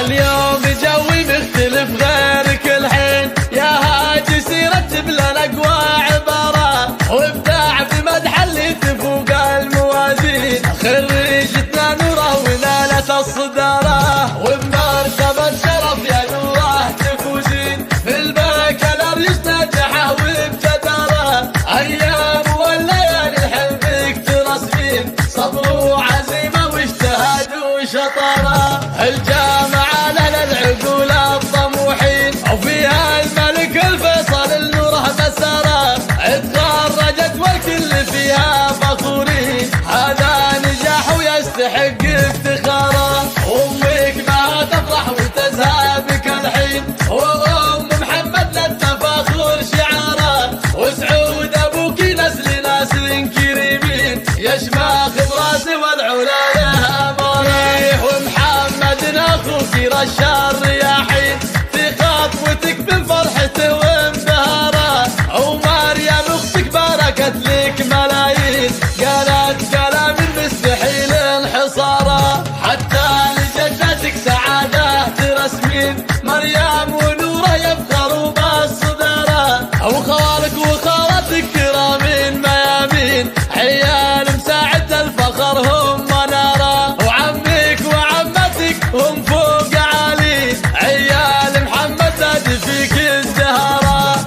اليوم جوي مختلف غير كل حين، يا هاجس رتب لنا اقوى عبارة وابداع بمدح اللي تفوق الموازين. خريجتنا نوره ونالت الصدارة وبمرتبة شرف يا نوره تفوزين. في البكالوريوس نجحه وبجدارة، ايام والليالي حلمك ترسمين. صبر وعزيمة واجتهاد وشطارة، الجامعة لنا العقول الطموحين وفيها الملك الفيصل النوره مسارة. اتخرجت والكل فيها فخورين، هذا نجاح ويستحق افتخاره. امك ما تفرح وتزهى بك الحين، وام محمد للتفاخر شعاره. وسعود ابوك نسل ناس كريمين، يشمخ براسه والعلا يهمره. ومحمد اخوك رشا الرياحين، في خطوتك من فرحته وانبهاره. ومريم اختك باركت لك ملايين، قالت كلام مستحيل انحصاره. حتى لجدتك سعاده ترسمين، مريم ونوره يفخروا بالصداره. وخالك وخالتك كرامين ميامين، عيال مساعد الفخر هم مناره. وعمك وعمتك هم فوق عالي، عيال محمد زاد فيك ازدهاره.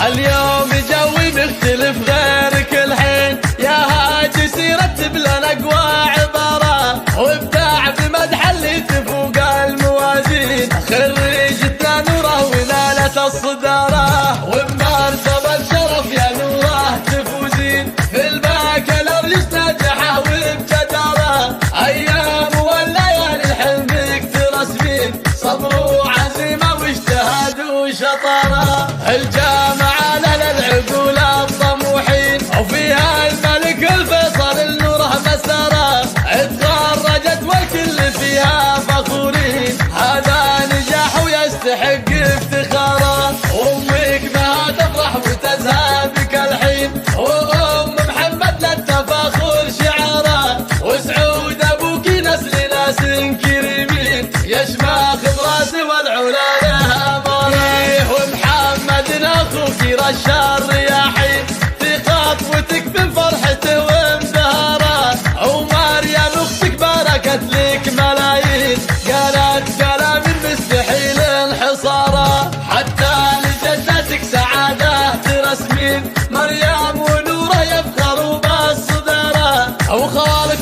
اليوم جوي مختلف غير كل حين، يا هاجس رتب لنا اقوى عبارة وابداع بمدح اللي تفوق الموازين. خريجتنا نوره ونالت الصدارة وبمرتبة شرف يا نوره تفوزين. في البكالوريوس نجحه وبجدارة، ايام والليالي حلمك ترسمين. صبر وعزيمة واجتهاد وشطارة، الجامعة لنا العقول الطموحين وفيها الملك الفيصل النوره مسارة. اتخرجت والكل فيها فخورين، هذا نجاح ويستحق افتخاره. امك ما تفرح وتزهى بك الحين، وام محمد للتفاخر شعاره. وسعود ابوك نسل ناس كريمين، يشمخ براسه والعلا يهمره. ومحمد اخوك رشا الرياحين، في خطوتك من فرحته وانبهاره. ومريم اختك باركت لك ملايين، قالت كلام مستحيل انحصاره. حتى لجدتك سعاده ترسمين، مريم ونوره يفخروا بالصداره. وخالك